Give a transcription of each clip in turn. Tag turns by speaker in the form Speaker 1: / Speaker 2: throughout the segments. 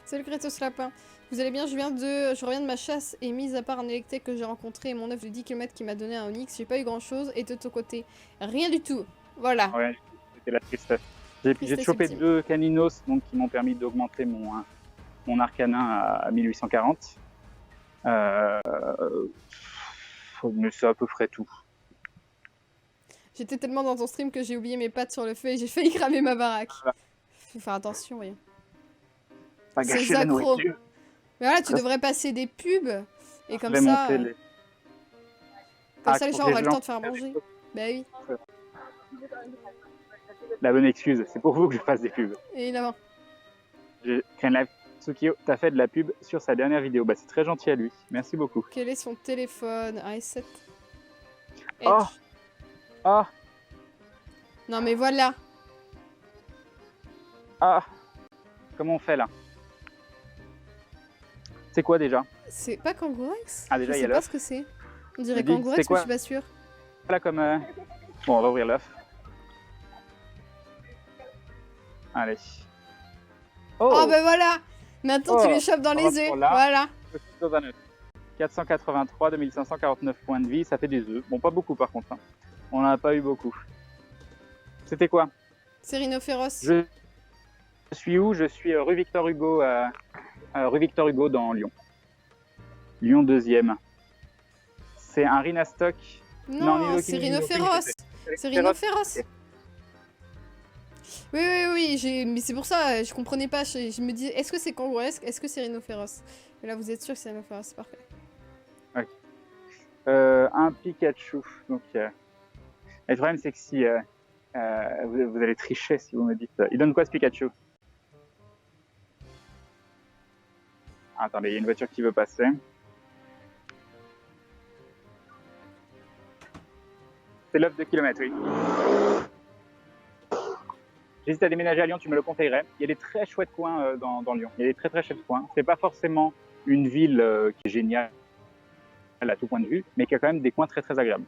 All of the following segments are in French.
Speaker 1: Salut Kratos Lapin. Vous allez bien, je reviens de ma chasse et mis à part un électrique que j'ai rencontré et mon œuf de 10 km qui m'a donné un onyx, j'ai pas eu grand chose et de ton côté, rien du tout. Voilà.
Speaker 2: Ouais, c'était la tristesse. J'ai
Speaker 1: Tristesse
Speaker 2: chopé
Speaker 1: ultime.
Speaker 2: 2 caninos donc, qui m'ont permis d'augmenter mon arcanin à 1840. Mais c'est à peu près tout.
Speaker 1: J'étais tellement dans ton stream que j'ai oublié mes pattes sur le feu et j'ai failli cramer ma baraque.
Speaker 2: Voilà.
Speaker 1: Faut faire attention, voyons.
Speaker 2: Pas
Speaker 1: C'est
Speaker 2: gâcher la
Speaker 1: accro.
Speaker 2: nourriture.
Speaker 1: Mais voilà, tu devrais passer des pubs et comme
Speaker 2: Je vais
Speaker 1: ça,
Speaker 2: monter les...
Speaker 1: les gens auraient le temps de faire manger. Bah oui,
Speaker 2: La bonne excuse, c'est pour vous que je fasse des pubs.
Speaker 1: évidemment.
Speaker 2: Crainlife Tsukio, t'as fait de la pub sur sa dernière vidéo. Bah, c'est très gentil à lui. Merci beaucoup.
Speaker 1: Quel est son téléphone? Un S7.
Speaker 2: Oh.
Speaker 1: Edge.
Speaker 2: Ah,
Speaker 1: Non mais voilà.
Speaker 2: ah. Comment on fait là? C'est quoi déjà?
Speaker 1: C'est pas Kangourex?
Speaker 2: Ah, déjà,
Speaker 1: je
Speaker 2: il y a
Speaker 1: sais pas
Speaker 2: l'œuf.
Speaker 1: ce que c'est. On dirait
Speaker 2: Dis,
Speaker 1: Kangourex,
Speaker 2: c'est
Speaker 1: mais
Speaker 2: quoi
Speaker 1: je suis pas sûre.
Speaker 2: Voilà comme... Bon, on va ouvrir l'œuf. Allez.
Speaker 1: Oh bah voilà. Maintenant tu
Speaker 2: Oh.
Speaker 1: les chopes dans les œufs.
Speaker 2: Là.
Speaker 1: Voilà.
Speaker 2: 483, 2549 points de vie, ça fait des œufs. Bon, pas beaucoup par contre. Hein. On n'en a pas eu beaucoup. C'était quoi?
Speaker 1: C'est Rhinophéros.
Speaker 2: Je suis où? Je suis rue Victor Hugo, rue Victor Hugo dans Lyon. Lyon 2e. C'est un rhinastoc.
Speaker 1: Non, c'est Rhinophéros. C'est Rhinophéros. Oui, mais c'est pour ça, je comprenais pas. Je me dis, est-ce que c'est Kangouresque? Est-ce que c'est Rhinophéros? Mais là, vous êtes sûr que c'est Rhinophéros, c'est parfait.
Speaker 2: Ok. Un Pikachu. Donc, le problème, c'est que si vous allez tricher si vous me dites. Il donne quoi ce Pikachu? Attendez, il y a une voiture qui veut passer. C'est l'œuf de kilomètre, oui. J'hésite à déménager à Lyon, tu me le conseillerais. Il y a des très chouettes coins dans Lyon. Il y a des très très chouettes coins. C'est pas forcément une ville qui est géniale à tout point de vue, mais qui a quand même des coins très très agréables.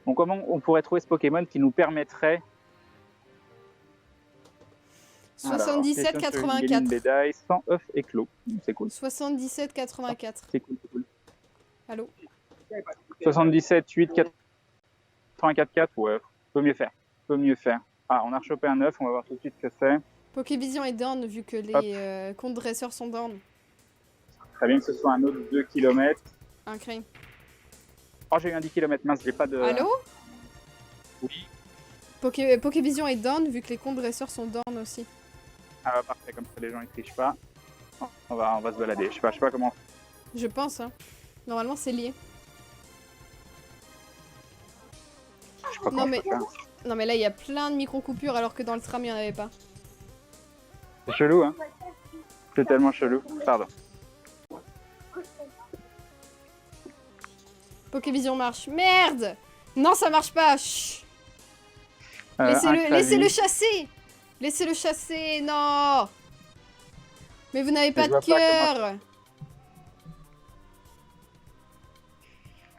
Speaker 2: Donc comment on pourrait trouver ce Pokémon qui nous permettrait...
Speaker 1: 77,84.
Speaker 2: Médaille sans œuf éclos. C'est cool.
Speaker 1: 77,84.
Speaker 2: C'est cool, c'est cool.
Speaker 1: Allô?
Speaker 2: 77, 8, 84, 4, ouais, peut mieux faire. Peut mieux faire. Ah, on a rechopé un œuf, on va voir tout de suite ce que c'est.
Speaker 1: Pokévision est down vu que les comptes dresseurs sont down.
Speaker 2: Très bien que ce soit un autre 2 km.
Speaker 1: Un crane.
Speaker 2: Oh, j'ai eu un 10 km, mince, j'ai pas de...
Speaker 1: Allô?
Speaker 2: Oui.
Speaker 1: Pokévision est down vu que les comptes dresseurs sont down aussi.
Speaker 2: Ah bah parfait, comme ça les gens ils trichent pas. On va se balader, je sais pas comment...
Speaker 1: Je pense, hein. Normalement c'est lié.
Speaker 2: Je sais pas comment je peux faire.
Speaker 1: Non mais là il y a plein de micro-coupures alors que dans le tram il n'y en avait pas.
Speaker 2: C'est chelou, hein. C'est tellement chelou. Pardon.
Speaker 1: Pokévision marche. Merde! Non, ça marche pas. Chut. Laissez-le chasser. Laissez-le chasser. Non. Mais vous n'avez pas de cœur.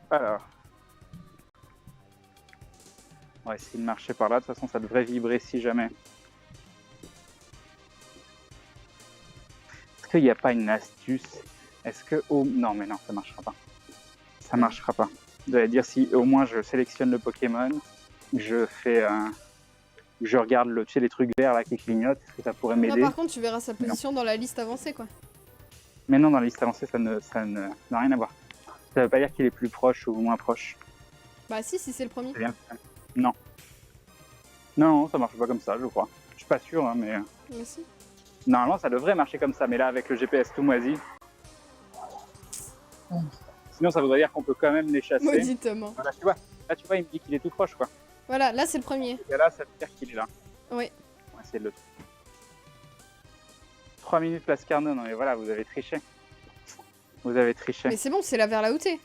Speaker 2: Alors. On va essayer de marcher par là. De toute façon, ça devrait vibrer si jamais. Est-ce qu'il n'y a pas une astuce? Est-ce que... Oh, non, mais non, ça marchera pas. Ça marchera pas. Je dois dire si au moins je sélectionne le Pokémon, je fais je regarde tu sais, les trucs verts là qui clignotent, est-ce que ça pourrait m'aider?
Speaker 1: Non, par contre, tu verras sa position dans la liste avancée, quoi.
Speaker 2: Mais non, dans la liste avancée, ça n'a rien à voir. Ça veut pas dire qu'il est plus proche ou moins proche.
Speaker 1: Bah si c'est le premier.
Speaker 2: Bien. Non. Non, ça marche pas comme ça, je crois. Je suis pas sûr, hein, mais...
Speaker 1: Mais si.
Speaker 2: Normalement, ça devrait marcher comme ça, mais là, avec le GPS tout moisi... Sinon, ça voudrait dire qu'on peut quand même les chasser.
Speaker 1: Mauditement.
Speaker 2: Voilà, là, tu vois, il me dit qu'il est tout proche, quoi.
Speaker 1: Voilà, là, c'est le premier.
Speaker 2: Et là, ça veut dire qu'il est là.
Speaker 1: Oui.
Speaker 2: On va essayer de le trouver. 3 minutes place Carnot, non mais voilà, vous avez triché. Vous avez triché.
Speaker 1: Mais c'est bon, c'est là vers là où t'es.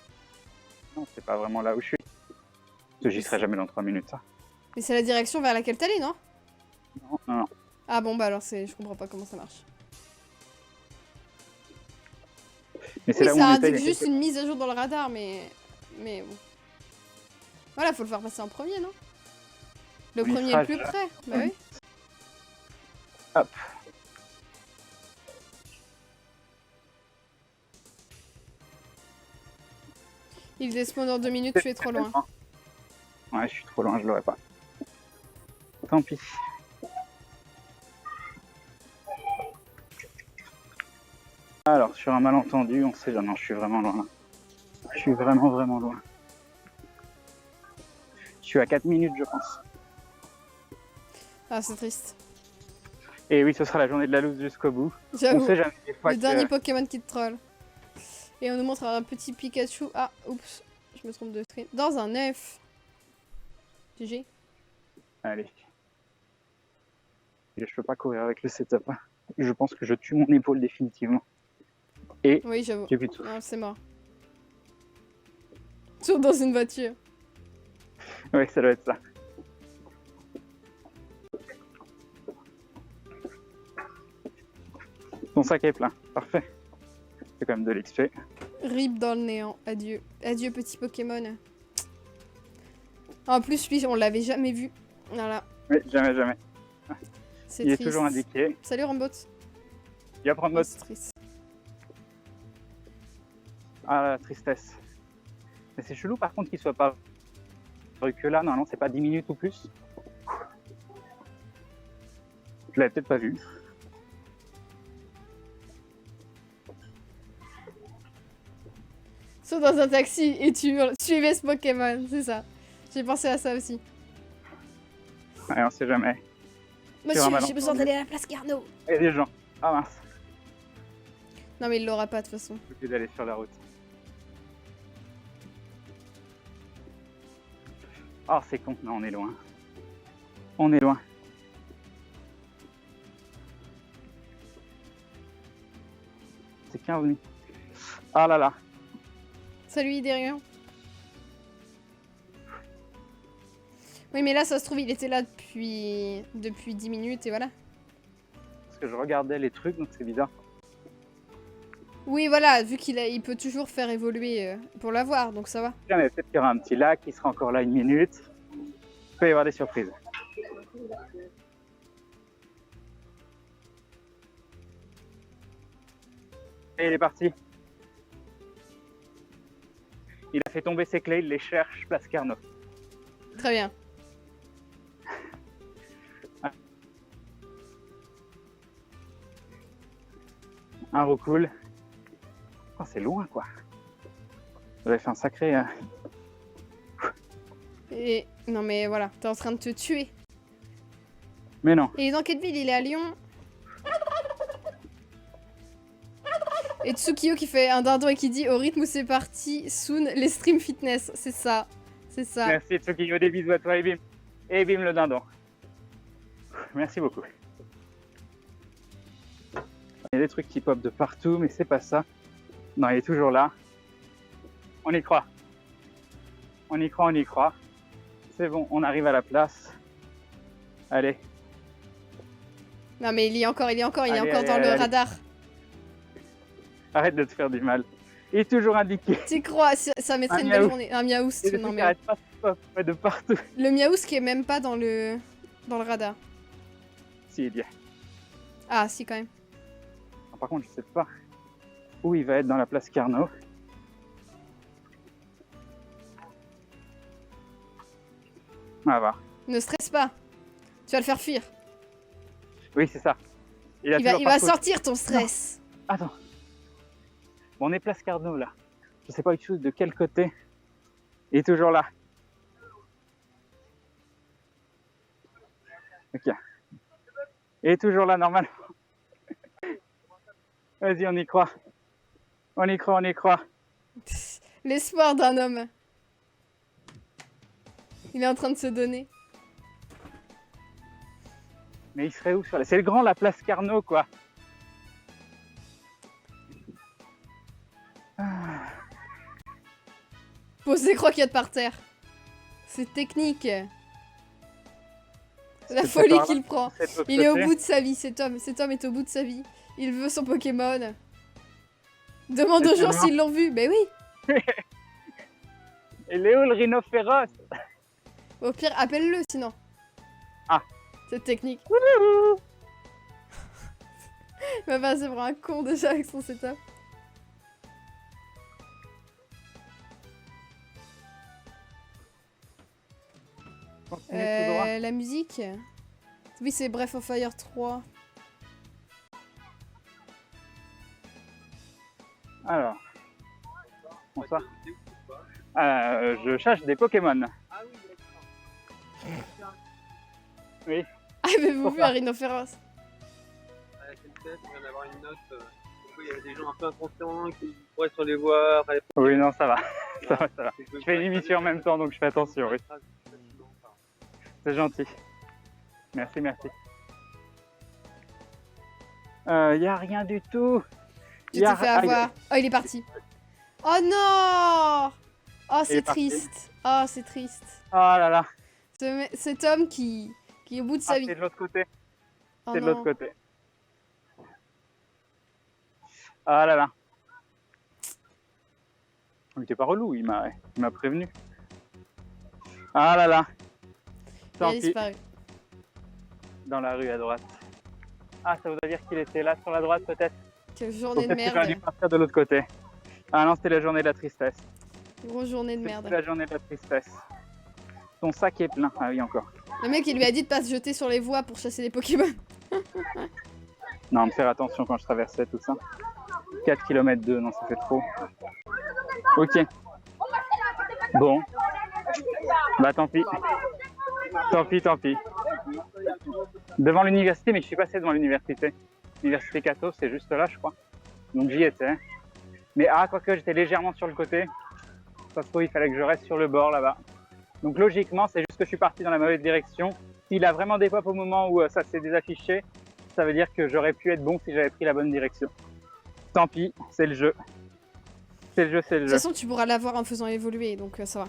Speaker 2: Non, c'est pas vraiment là où je suis. Parce que j'y serai jamais dans 3 minutes, ça.
Speaker 1: Mais c'est la direction vers laquelle t'allais, non?
Speaker 2: Non.
Speaker 1: Ah bon, bah alors je comprends pas comment ça marche.
Speaker 2: Mais c'est
Speaker 1: Oui,
Speaker 2: là où
Speaker 1: ça
Speaker 2: on était,
Speaker 1: indique juste une mise à jour dans le radar, mais bon. Voilà, faut le faire passer en premier, non? Le premier est le plus près, bah oui.
Speaker 2: Hop.
Speaker 1: Il despawn dans 2 minutes, tu es trop loin.
Speaker 2: Ouais, je suis trop loin, je l'aurais pas. Tant pis. Alors, sur un malentendu, on sait jamais, je suis vraiment loin là. Je suis vraiment loin. Je suis à 4 minutes, je pense.
Speaker 1: Ah, c'est triste.
Speaker 2: Et oui, ce sera la journée de la loose jusqu'au bout. On
Speaker 1: J'avoue.
Speaker 2: sait jamais des fois
Speaker 1: Le dernier Pokémon qui te troll. Et on nous montre un petit Pikachu. Ah, oups. Je me trompe de stream. Dans un œuf. GG.
Speaker 2: Allez. Je peux pas courir avec le setup. Hein. Je pense que je tue mon épaule définitivement. Et
Speaker 1: Oui, j'avoue.
Speaker 2: j'ai plus de souffle.
Speaker 1: Non, c'est mort. Sauf dans une voiture.
Speaker 2: Ouais, ça doit être ça. Ton sac est plein. Parfait. C'est quand même de l'XP.
Speaker 1: Rip dans le néant. Adieu. Adieu, petit Pokémon. En plus, lui, on l'avait jamais vu. Voilà.
Speaker 2: Oui, jamais.
Speaker 1: C'est
Speaker 2: Il
Speaker 1: triste.
Speaker 2: est toujours indiqué.
Speaker 1: Salut, Rambot.
Speaker 2: Il va prendre
Speaker 1: Oh,
Speaker 2: mode.
Speaker 1: c'est triste.
Speaker 2: Ah, la tristesse. Mais c'est chelou par contre qu'il soit pas que là. Normalement, c'est pas 10 minutes ou plus. Je l'avais peut-être pas vu.
Speaker 1: Sauf dans un taxi et tu hurles. Suivez ce Pokémon, c'est ça. J'ai pensé à ça aussi.
Speaker 2: Ouais, on sait jamais.
Speaker 1: Monsieur,
Speaker 2: malentendu.
Speaker 1: j'ai besoin d'aller à la place Carnot.
Speaker 2: Il y a des gens. Ah mince.
Speaker 1: Non, mais il l'aura pas de toute façon.
Speaker 2: J'ai oublié d'aller sur la route. Oh, c'est con. Non, on est loin. On est loin. C'est 15 minutes. Ah là là.
Speaker 1: Salut, Hydérion. Oui, mais là, ça se trouve, il était là depuis 10 minutes et voilà.
Speaker 2: Parce que je regardais les trucs, donc c'est bizarre.
Speaker 1: Oui, voilà, vu il peut toujours faire évoluer pour l'avoir, donc ça va.
Speaker 2: Mais peut-être qu'il y aura un petit lac, il sera encore là 1 minute. Il peut y avoir des surprises. Et il est parti. Il a fait tomber ses clés, il les cherche, place Carnot.
Speaker 1: Très bien.
Speaker 2: Un recool. Oh, c'est loin quoi. Vous avez fait un sacré.
Speaker 1: Et non, mais voilà, t'es en train de te tuer.
Speaker 2: Mais non.
Speaker 1: Et dans quelle ville? Il est à Lyon. Et Tsukio qui fait un dindon et qui dit au rythme où c'est parti, soon les stream fitness. C'est ça. C'est ça.
Speaker 2: Merci Tsukio, des bisous à toi et bim. Et bim le dindon. Merci beaucoup. Il y a des trucs qui popent de partout, mais c'est pas ça. Non, il est toujours là. On y croit. On y croit, on y croit. C'est bon, on arrive à la place. Allez.
Speaker 1: Non, mais il est encore
Speaker 2: Allez,
Speaker 1: dans le radar.
Speaker 2: Arrête de te faire du mal. Il est toujours indiqué.
Speaker 1: Tu crois, ça mettrait une belle journée. Un Miaoust,
Speaker 2: Et des
Speaker 1: non
Speaker 2: trucs qui
Speaker 1: mais.
Speaker 2: arrêtent pas de pop de partout.
Speaker 1: Le Miaoust qui est même pas dans le radar.
Speaker 2: Si, il y a.
Speaker 1: Ah, si, quand même.
Speaker 2: Par contre, je sais pas où il va être dans la place Carnot. On va voir.
Speaker 1: Ne stresse pas. Tu vas le faire fuir.
Speaker 2: Oui, c'est ça. Il
Speaker 1: va sortir ton stress.
Speaker 2: Attends. Bon, on est place Carnot là. Je sais pas du tout de quel côté. Il est toujours là. Ok. Il est toujours là normalement. Vas-y, on y croit. On y croit, on y croit.
Speaker 1: L'espoir d'un homme. Il est en train de se donner.
Speaker 2: Mais il serait où sur la... C'est le grand, la place Carnot, quoi.
Speaker 1: Pose des croquettes par terre. C'est technique. La
Speaker 2: C'est
Speaker 1: folie
Speaker 2: par là,
Speaker 1: qu'il prend.
Speaker 2: cet autre
Speaker 1: Il est au
Speaker 2: côté.
Speaker 1: bout de sa vie, cet homme. Cet homme est au bout de sa vie. Il veut son Pokémon. Demande aux gens
Speaker 2: Effectivement.
Speaker 1: s'ils l'ont vu. Ben oui.
Speaker 2: Et Léo, le rhino féroce.
Speaker 1: Au pire, appelle-le sinon.
Speaker 2: Ah.
Speaker 1: Cette technique. Il va passer pour un con déjà avec son setup.
Speaker 2: Continuez tout droit.
Speaker 1: La musique. Oui, c'est Breath of Fire 3.
Speaker 2: Alors. Bonsoir. Je cherche des Pokémon. Oui.
Speaker 1: Ah, mais vous
Speaker 2: Pourquoi
Speaker 1: vu Rhinophéros.
Speaker 3: À la SNCF, on vient d'avoir une note. Il y avait des gens un peu inconscients qui pourraient sur les voies.
Speaker 2: Oui, non, ça va. ça va, ça va. Je fais une émission en même temps, donc je fais attention, oui. C'est gentil. Merci, merci. Y a rien du tout.
Speaker 1: Je t'ai fait avoir. Oh, il est parti. Oh non. Oh,
Speaker 2: Il est
Speaker 1: c'est
Speaker 2: parti.
Speaker 1: triste. Oh, c'est triste.
Speaker 2: Oh là là.
Speaker 1: Cet homme qui est au bout de sa
Speaker 2: Ah,
Speaker 1: vie.
Speaker 2: c'est de l'autre côté.
Speaker 1: Oh
Speaker 2: C'est de
Speaker 1: non.
Speaker 2: l'autre côté. Ah là là. Il était pas relou, il m'a prévenu. Ah là là.
Speaker 1: Il
Speaker 2: Tant
Speaker 1: a
Speaker 2: pis.
Speaker 1: disparu.
Speaker 2: Dans la rue à droite. Ah, ça voudrait dire qu'il était là sur la droite peut-être.
Speaker 1: Quelle journée de
Speaker 2: Peut-être qu'il aurait dû
Speaker 1: merde.
Speaker 2: partir de l'autre côté. Ah non, c'était la journée de la tristesse.
Speaker 1: Grosse journée de
Speaker 2: C'était
Speaker 1: merde.
Speaker 2: la journée de la tristesse. Ton sac est plein. Ah oui, encore.
Speaker 1: Le mec, il lui a dit de pas se jeter sur les voies pour chasser les Pokémon.
Speaker 2: Non, de faire attention quand je traversais tout ça. 4 km 2, non, ça fait trop. Ok. Bon. Bah tant pis. Tant pis, tant pis. Devant l'université, mais je suis passé devant l'université. L'université Cato, c'est juste là, je crois. Donc j'y étais. Mais quoique j'étais légèrement sur le côté. Ça se trouve, il fallait que je reste sur le bord là-bas. Donc logiquement, c'est juste que je suis parti dans la mauvaise direction. S'il a vraiment des pop au moment où ça s'est désaffiché, ça veut dire que j'aurais pu être bon si j'avais pris la bonne direction. Tant pis, c'est le jeu. C'est le jeu, c'est le
Speaker 1: De toute
Speaker 2: jeu.
Speaker 1: façon, tu pourras l'avoir en faisant évoluer, donc ça va.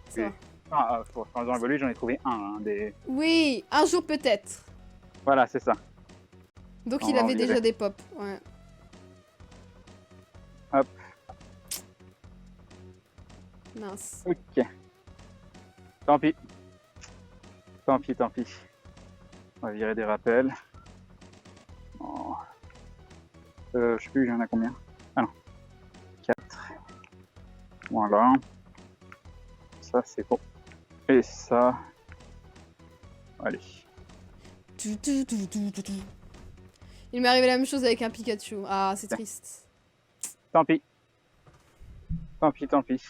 Speaker 1: Ça
Speaker 2: Oui.
Speaker 1: va.
Speaker 2: Quand ils ont évolué, j'en ai trouvé un. Des...
Speaker 1: Oui, un jour peut-être.
Speaker 2: Voilà, c'est ça.
Speaker 1: Donc
Speaker 2: On
Speaker 1: il
Speaker 2: va
Speaker 1: avait
Speaker 2: en
Speaker 1: déjà
Speaker 2: virer.
Speaker 1: des pops. Ouais.
Speaker 2: Hop.
Speaker 1: Mince.
Speaker 2: Ok. Tant pis. Tant pis, tant pis. On va virer des rappels. Oh. Je sais plus, il y en a combien? Ah non. 4. Voilà. Ça, c'est bon. Et ça. Allez.
Speaker 1: Il m'est arrivé la même chose avec un Pikachu. Ah, c'est triste.
Speaker 2: Tant pis. Tant pis, tant pis.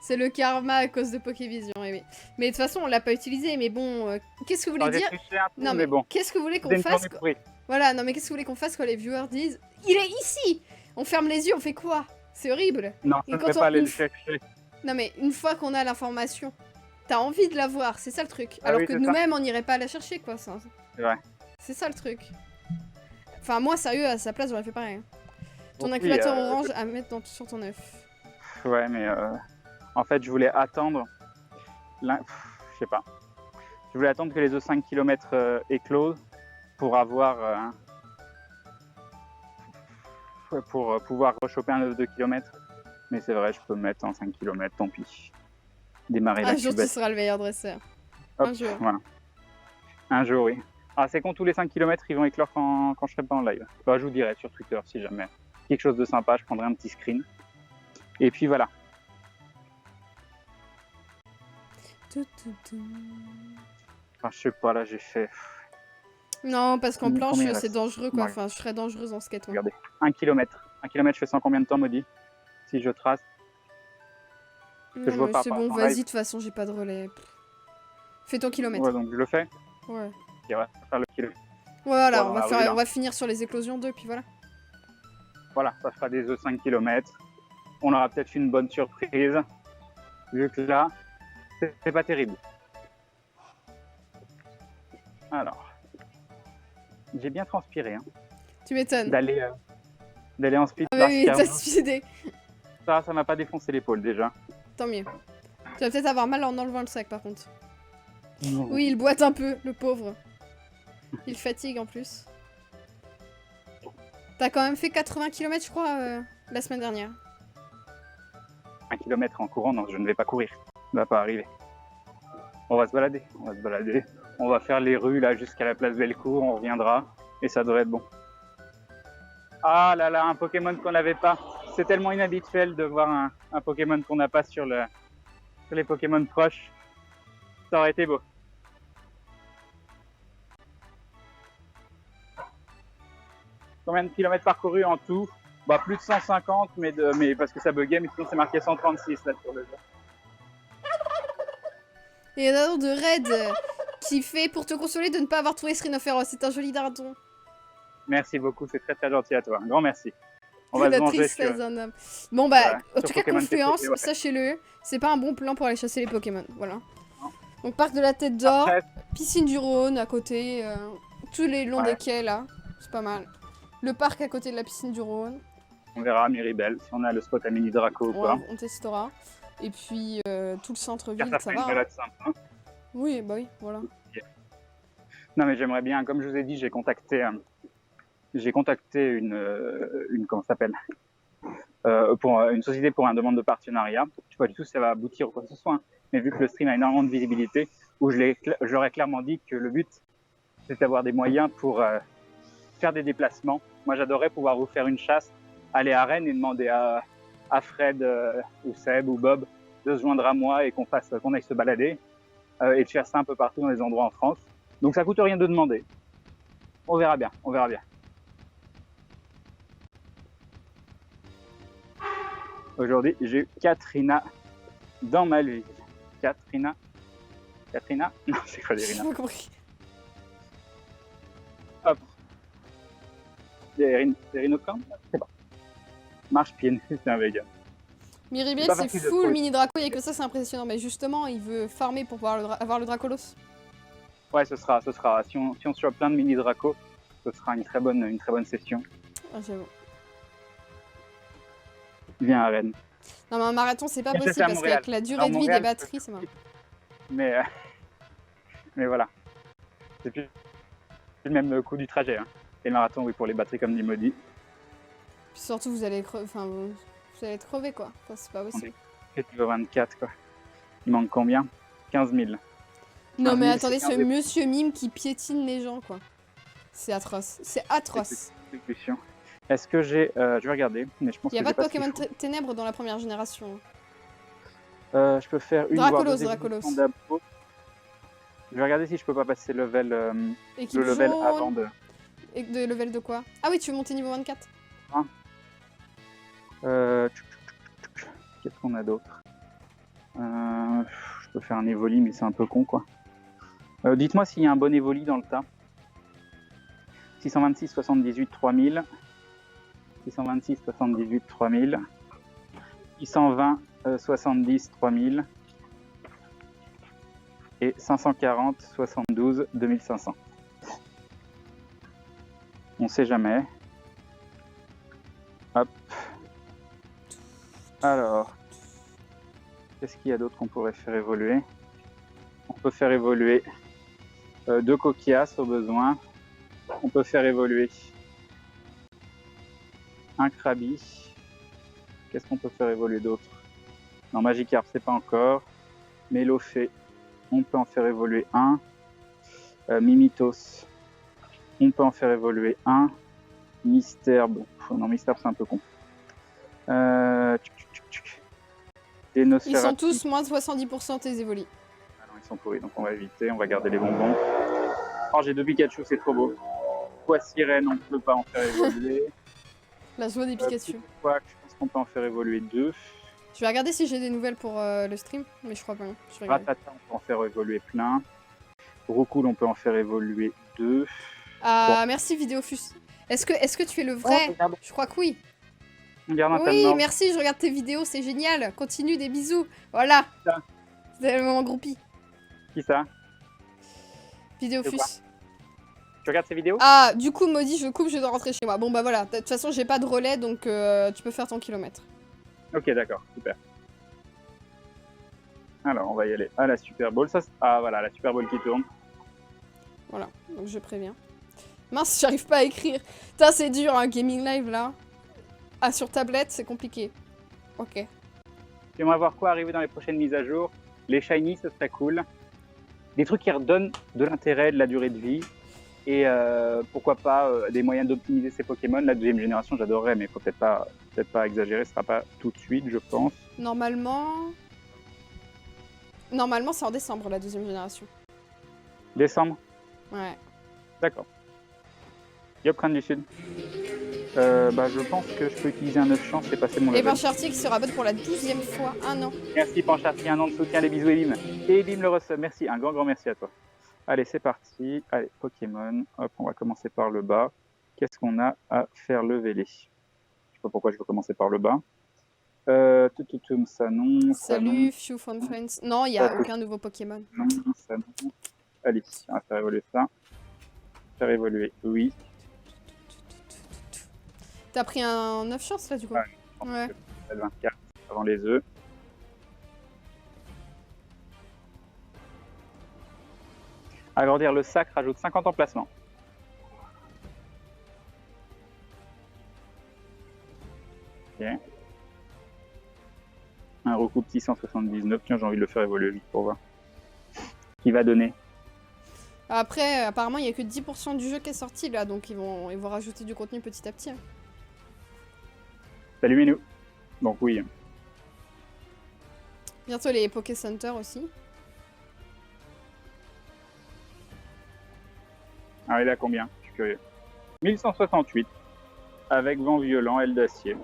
Speaker 1: C'est le karma à cause de Pokévision, oui. Mais de toute façon, on l'a pas utilisé. Mais bon, qu'est-ce que vous voulez
Speaker 2: J'ai
Speaker 1: dire?
Speaker 2: triché un peu,
Speaker 1: Non,
Speaker 2: mais
Speaker 1: mais
Speaker 2: bon.
Speaker 1: qu'est-ce que vous voulez
Speaker 2: C'était
Speaker 1: qu'on
Speaker 2: une
Speaker 1: fasse
Speaker 2: journée pourrie.
Speaker 1: Voilà, non, mais qu'est-ce que vous voulez qu'on fasse quand les viewers disent il est ici? On ferme les yeux, on fait quoi? C'est horrible.
Speaker 2: Non,
Speaker 1: Et
Speaker 2: ça ne
Speaker 1: quand
Speaker 2: fait
Speaker 1: on-
Speaker 2: pas aller
Speaker 1: une
Speaker 2: le chercher.
Speaker 1: Non, mais une fois qu'on a l'information, t'as envie de la voir, c'est ça le truc.
Speaker 2: Ah
Speaker 1: Alors
Speaker 2: oui,
Speaker 1: que
Speaker 2: c'est
Speaker 1: nous-mêmes, on n'irait pas la chercher, quoi. Ça.
Speaker 2: C'est vrai.
Speaker 1: C'est ça le truc. Enfin, moi, sérieux, à sa place, j'aurais fait pareil. Hein. Ton
Speaker 2: Donc, oui,
Speaker 1: incubateur orange à mettre sur ton œuf.
Speaker 2: Ouais, mais en fait, je voulais attendre. Je sais pas. Je voulais attendre que les œufs 5 km éclosent pour avoir. Pour pouvoir rechoper un œuf de kilomètre. Mais c'est vrai, je peux me mettre en 5 km, tant pis. Démarrer
Speaker 1: Un jour, tu
Speaker 2: l'incubateur.
Speaker 1: seras le meilleur dresseur.
Speaker 2: Hop,
Speaker 1: un jour.
Speaker 2: Voilà. Un jour, oui. Ah, c'est quand tous les 5 km, ils vont éclore quand je serai pas en live. Bah, je vous dirai sur Twitter si jamais. Quelque chose de sympa, je prendrai un petit screen. Et puis voilà. Enfin, je sais pas, là j'ai fait
Speaker 1: Non, parce qu'en planche,
Speaker 2: Combien il
Speaker 1: c'est
Speaker 2: reste
Speaker 1: dangereux, quoi.
Speaker 2: Ouais.
Speaker 1: Enfin, je serais dangereuse en skate. Ouais.
Speaker 2: Regardez, 1 km. 1 km, je fais ça en combien de temps, Maudit? Si je trace.
Speaker 1: Non,
Speaker 2: je vois
Speaker 1: mais
Speaker 2: pas
Speaker 1: c'est
Speaker 2: par
Speaker 1: bon,
Speaker 2: rapport en
Speaker 1: vas-y,
Speaker 2: live.
Speaker 1: de toute façon, j'ai pas de relais. Fais ton kilomètre.
Speaker 2: Ouais, donc je le fais.
Speaker 1: Ouais.
Speaker 2: Et on va faire le kilomètre.
Speaker 1: Voilà,
Speaker 2: Bon,
Speaker 1: on
Speaker 2: dans
Speaker 1: va,
Speaker 2: la rue, là.
Speaker 1: on va finir sur les éclosions 2, puis voilà.
Speaker 2: Voilà, ça fera des œufs 5 km. On aura peut-être une bonne surprise. Vu que là, c'est pas terrible. Alors, j'ai bien transpiré hein,
Speaker 1: Tu m'étonnes.
Speaker 2: d'aller en speed.
Speaker 1: Ah,
Speaker 2: là,
Speaker 1: oui,
Speaker 2: car
Speaker 1: t'as suicidé.
Speaker 2: ça m'a pas défoncé l'épaule déjà.
Speaker 1: Tant mieux. Tu vas peut-être avoir mal en enlevant le sac, par contre.
Speaker 2: Non.
Speaker 1: Oui, il boite un peu, le pauvre. Il fatigue en plus. T'as quand même fait 80 km, je crois, la semaine dernière.
Speaker 2: 1 km en courant, non, je ne vais pas courir. Ça va pas arriver. On va se balader, On va faire les rues là jusqu'à la place Bellecour, on reviendra et ça devrait être bon. Ah là là, un Pokémon qu'on n'avait pas. C'est tellement inhabituel de voir un Pokémon qu'on n'a pas sur les Pokémon proches. Ça aurait été beau. Combien de kilomètres parcourus en tout? Bah plus de 150, mais parce que ça buguait, mais sinon c'est marqué 136 là sur le jeu.
Speaker 1: Et un autre de Red qui fait pour te consoler de ne pas avoir trouvé Srinoferos. C'est un joli dardon.
Speaker 2: Merci beaucoup, c'est très très gentil à toi. Un grand merci. On va se
Speaker 1: La
Speaker 2: venger
Speaker 1: tristesse
Speaker 2: sur...
Speaker 1: d'un homme. Bon bah,
Speaker 2: Voilà,
Speaker 1: en
Speaker 2: sur
Speaker 1: tout cas,
Speaker 2: Pokémon
Speaker 1: Confluence,
Speaker 2: TCG, ouais.
Speaker 1: sachez-le, c'est pas un bon plan pour aller chasser les Pokémon. Voilà.
Speaker 2: Non.
Speaker 1: Donc parc de la Tête d'Or,
Speaker 2: Après,
Speaker 1: piscine du Rhône à côté, tous les longs
Speaker 2: Ouais.
Speaker 1: des quais là, c'est pas mal. Le parc à côté de la piscine du Rhône,
Speaker 2: on verra à Miribel si on a le spot à Mini Draco ou pas.
Speaker 1: on testera. Et puis tout le
Speaker 2: Car
Speaker 1: centre-ville,
Speaker 2: ça
Speaker 1: ça
Speaker 2: fait une
Speaker 1: va.
Speaker 2: balade simple. Hein.
Speaker 1: Oui, bah oui, voilà.
Speaker 2: Non mais j'aimerais bien, comme je vous ai dit, j'ai contacté une comment ça s'appelle pour une société pour une demande de partenariat. Je sais pas du tout si ça va aboutir ou quoi que ce soit, hein. Mais vu que le stream a énormément de visibilité, où je leur ai clairement dit que le but c'est d'avoir des moyens pour faire des déplacements. Moi j'adorerais pouvoir vous faire une chasse, aller à Rennes et demander à Fred ou Seb ou Bob de se joindre à moi et qu'on aille se balader et de faire ça un peu partout dans les endroits en France. Donc ça coûte rien de demander. On verra bien, on verra bien. Aujourd'hui, j'ai eu Katrina dans ma vie. Katrina? Non, c'est quoi des
Speaker 1: J'ai
Speaker 2: Rina?
Speaker 1: pas compris.
Speaker 2: Hop. Des rhinocornes? Je sais pas. Marche pieds nus, c'est un vegan.
Speaker 1: Miribel,
Speaker 2: C'est pas
Speaker 1: c'est
Speaker 2: facile de
Speaker 1: full
Speaker 2: trouver.
Speaker 1: mini Draco, il y a que ça, c'est impressionnant. Mais justement, il veut farmer pour pouvoir avoir le Dracolos.
Speaker 2: Ouais, ce sera. Si on se chope plein de mini Draco, ce sera une très bonne session.
Speaker 1: Ah, j'avoue.
Speaker 2: Viens à Rennes.
Speaker 1: Non, mais un marathon, c'est pas
Speaker 2: Mais ça,
Speaker 1: possible
Speaker 2: c'est à
Speaker 1: parce
Speaker 2: Montréal.
Speaker 1: qu'avec la durée
Speaker 2: Alors,
Speaker 1: de vie
Speaker 2: Montréal,
Speaker 1: des batteries, c'est marrant.
Speaker 2: Mais voilà. C'est plus le même coût du trajet. Hein. Et le marathon, oui, pour les batteries, comme dit Maudit.
Speaker 1: Puis surtout, vous allez vous allez être crevé, quoi. Enfin, c'est pas possible.
Speaker 2: Et tu veux 24, quoi. Il manque combien? 15 000.
Speaker 1: Non, mais
Speaker 2: 15 000,
Speaker 1: attendez,
Speaker 2: c'est
Speaker 1: ce
Speaker 2: 15 000.
Speaker 1: monsieur mime qui piétine les gens, quoi. C'est atroce. C'est atroce.
Speaker 2: Exécution. Est-ce que j'ai... je vais regarder, mais je pense
Speaker 1: Il y a
Speaker 2: que
Speaker 1: pas
Speaker 2: j'ai
Speaker 1: de
Speaker 2: ce qu'il
Speaker 1: Pokémon ténèbres dans la première génération.
Speaker 2: Je peux faire une
Speaker 1: Dracolos,
Speaker 2: voire deux
Speaker 1: Dracolos.
Speaker 2: évolutions d'Abo. Je vais regarder si je peux pas passer le
Speaker 1: Équipe
Speaker 2: level
Speaker 1: jaune.
Speaker 2: avant de...
Speaker 1: Et de level de quoi? Ah oui, tu veux monter niveau 24.
Speaker 2: Qu'est-ce qu'on a d'autre? Je peux faire un Evoli, mais c'est un peu con, quoi. Dites-moi s'il y a un bon Evoli dans le tas. 626, 78, 3000. 626, 78, 3000. 620, 70, 3000. Et 540, 72, 2500. On sait jamais. Hop. Alors, qu'est-ce qu'il y a d'autre qu'on pourrait faire évoluer? On peut faire évoluer 2 coquillas au besoin. On peut faire évoluer un Krabi. Qu'est-ce qu'on peut faire évoluer d'autre? Non, Magikarp, c'est pas encore. Mélofée, on peut en faire évoluer un. Mimitos, on peut en faire évoluer un. Mystère, bon, non, Mystère, c'est un peu con.
Speaker 1: Ils sont tous moins de 70% tes évolis.
Speaker 2: Ah non, ils sont pourris, donc on va éviter, on va garder les bonbons. Oh, j'ai 2 Pikachu, c'est trop beau. Quoi, sirène, on ne peut pas en faire évoluer.
Speaker 1: La joie des Pikachu.
Speaker 2: Quoi, je pense qu'on peut en faire évoluer 2.
Speaker 1: Je vais regarder si j'ai des nouvelles pour le stream, mais je crois pas. Je vais regarder.
Speaker 2: Ratata, on peut en faire évoluer plein. Roucoule, on peut en faire évoluer 2.
Speaker 1: Ah, merci Vidéofus. Est-ce que tu es le vrai?
Speaker 2: Regarde,
Speaker 1: Je crois que oui.
Speaker 2: regarde un
Speaker 1: Oui,
Speaker 2: Tamnor.
Speaker 1: merci, je regarde tes vidéos, c'est génial. Continue, des bisous. Voilà.
Speaker 2: Ça.
Speaker 1: C'est le moment groupie.
Speaker 2: Qui ça?
Speaker 1: Vidéofus.
Speaker 2: Tu regardes ces vidéos?
Speaker 1: Ah, du coup, Maudit, je coupe, je dois rentrer chez moi. Bon, bah voilà. De toute façon, j'ai pas de relais, donc tu peux faire ton kilomètre.
Speaker 2: Ok, d'accord, super. Alors, on va y aller à la Super Bowl. Ah, voilà, la Super Bowl qui tourne.
Speaker 1: Voilà, donc je préviens. Mince, j'arrive pas à écrire. Putain, c'est dur, hein, gaming live, là. Ah, sur tablette, c'est compliqué. Ok.
Speaker 2: J'aimerais voir quoi arriver dans les prochaines mises à jour. Les shiny, ce serait cool. Des trucs qui redonnent de l'intérêt, de la durée de vie. Et pourquoi pas des moyens d'optimiser ces Pokémon. La deuxième génération, j'adorerais, mais il faut peut-être pas exagérer. Ce sera pas tout de suite, je pense.
Speaker 1: Normalement... Normalement, c'est en décembre, la deuxième génération.
Speaker 2: Décembre.
Speaker 1: Ouais.
Speaker 2: D'accord. Yop, Crâne du Sud. Je pense que je peux utiliser un 9 chance et passer mon
Speaker 1: Et
Speaker 2: level.
Speaker 1: Panchartier qui se rabote pour la 12e fois. Un an.
Speaker 2: Merci Panchartier, un an de soutien, les bisous et bim. Et bim le resub, merci, un grand merci à toi. Allez, c'est parti. Allez, Pokémon. Hop, on va commencer par le bas. Qu'est-ce qu'on a à faire leveler? Je sais pas pourquoi je veux commencer par le bas. Ça non. Ça non.
Speaker 1: Salut, Few Fun Friends. Non, il n'y a aucun nouveau Pokémon.
Speaker 2: Non, ça non. Allez, on va faire évoluer ça. Faire évoluer, oui.
Speaker 1: T'as pris un 9 chances là du coup? Ouais.
Speaker 2: 24 avant les œufs. Agrandir le sac rajoute 50 emplacements. Ok. Un recoupe 679. Tiens, j'ai envie de le faire évoluer vite pour voir. Qui va donner?
Speaker 1: Après, apparemment, il n'y a que 10% du jeu qui est sorti là, donc ils vont rajouter du contenu petit à petit. Hein.
Speaker 2: Salut Minou. Donc oui.
Speaker 1: Bientôt les Poké Center aussi.
Speaker 2: Ah, il a combien? Je suis curieux. 1168. Avec vent violent, aile d'acier.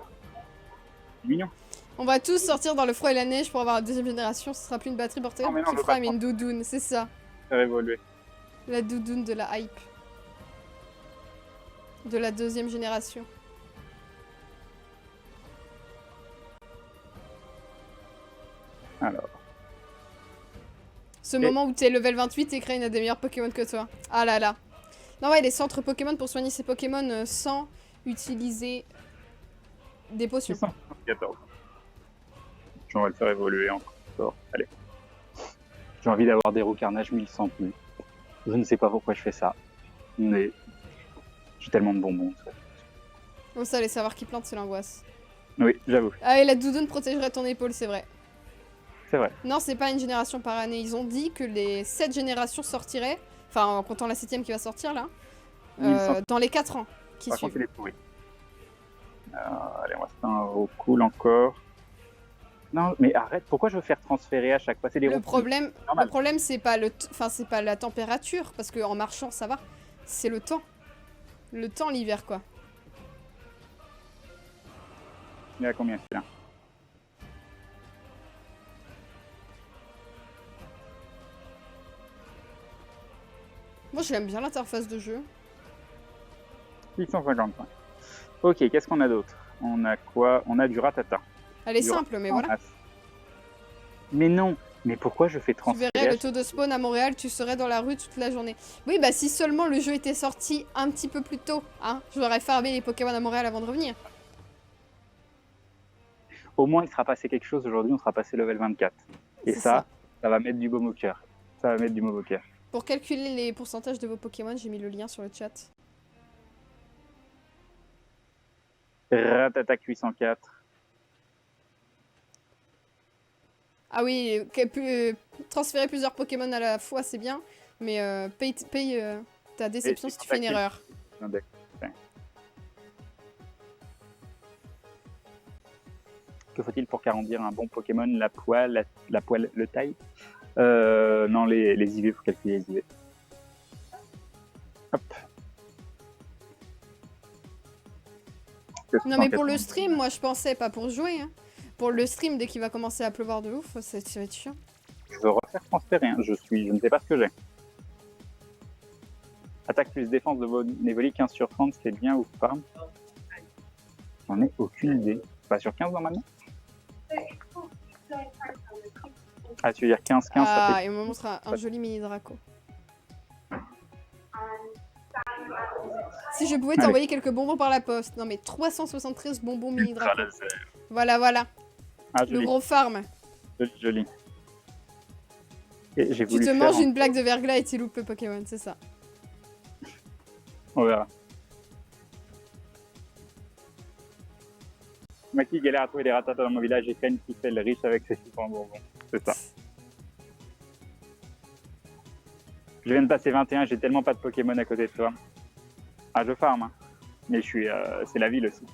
Speaker 2: Mignon.
Speaker 1: On va tous sortir dans le froid et la neige pour avoir la deuxième génération. Ce sera plus une batterie portable
Speaker 2: Non, mais non,
Speaker 1: qui
Speaker 2: je veux
Speaker 1: fera,
Speaker 2: pas
Speaker 1: mais une doudoune, c'est ça.
Speaker 2: Faire évoluer.
Speaker 1: La doudoune de la hype. De la deuxième génération.
Speaker 2: Alors.
Speaker 1: Ce moment où t'es level 28 et Crane a des meilleurs Pokémon que toi. Ah là là. Non ouais, les centres Pokémon pour soigner ses Pokémon sans utiliser des potions.
Speaker 2: 614. On va le faire évoluer encore. Allez. J'ai envie d'avoir des roues carnage 1100 plus. Je ne sais pas pourquoi je fais ça. Mais j'ai tellement de bonbons.
Speaker 1: Oh ça, les savoirs qui plantent, c'est l'angoisse.
Speaker 2: Oui, j'avoue.
Speaker 1: Ah et la doudoune protégerait ton épaule, c'est vrai.
Speaker 2: C'est vrai.
Speaker 1: Non, c'est pas une génération par année. Ils ont dit que les 7 générations sortiraient, enfin en comptant la 7ème qui va sortir là, dans les 4 ans qui
Speaker 2: Par
Speaker 1: suivent.
Speaker 2: contre, il est pourri. Allez, on va se faire un roue cool encore. Non, mais arrête, pourquoi je veux faire transférer à chaque fois? C'est des
Speaker 1: Le
Speaker 2: roues
Speaker 1: problème,
Speaker 2: normal.
Speaker 1: c'est pas c'est pas la température, parce qu'en marchant ça va. C'est le temps. Le temps l'hiver quoi.
Speaker 2: Il est à combien celui-là?
Speaker 1: Moi j'aime bien l'interface de jeu.
Speaker 2: 655. Ok, qu'est-ce qu'on a d'autre? On a quoi? On a du ratata.
Speaker 1: Elle est simple, mais voilà.
Speaker 2: Mais non, mais pourquoi je fais
Speaker 1: Tu
Speaker 2: transférer?
Speaker 1: verrais le taux de spawn à Montréal, tu serais dans la rue toute la journée. Oui, bah si seulement le jeu était sorti un petit peu plus tôt, hein, j'aurais farmé les Pokémon à Montréal avant de revenir.
Speaker 2: Au moins, il sera passé quelque chose aujourd'hui, on sera passé level 24. Et
Speaker 1: C'est
Speaker 2: ça va mettre du baume au cœur. Ça va mettre du baume au cœur.
Speaker 1: Pour calculer les pourcentages de vos Pokémon, j'ai mis le lien sur le chat.
Speaker 2: Ratata 804.
Speaker 1: Ah oui, transférer plusieurs Pokémon à la fois, c'est bien, mais paye ta déception si tu fais une erreur.
Speaker 2: Que faut-il pour carandir un bon Pokémon? La poêle, le taille? Non, les IV, faut calculer les IV. Hop.
Speaker 1: Non mais pour le stream, moi je pensais, pas pour jouer. Hein. Pour le stream, dès qu'il va commencer à pleuvoir de ouf, ça va être chiant.
Speaker 2: Je veux refaire transférer, hein. Je ne sais pas ce que j'ai. Attaque plus défense de vos Névoli 15 sur 30, c'est bien ou pas? J'en ai aucune idée. Pas sur 15 normalement? Ah, tu veux dire 15, 15, ça fait...
Speaker 1: et on me montre un joli mini Draco. Si je pouvais t'envoyer quelques bonbons par la poste. Non mais 373 bonbons mini Draco. Voilà, voilà.
Speaker 2: Ah,
Speaker 1: le gros farm.
Speaker 2: Joli. Et j'ai
Speaker 1: Tu
Speaker 2: voulu
Speaker 1: te
Speaker 2: faire
Speaker 1: manges une blague de verglas et tu loupes le Pokémon, c'est ça.
Speaker 2: On verra. Maki galère à trouver des ratatas dans mon village et Ken qui fait le riche avec ses chiffres en bonbons. C'est ça. Je viens de passer 21, j'ai tellement pas de Pokémon à côté de toi. Ah, je farm, hein. Mais je suis, c'est la ville aussi.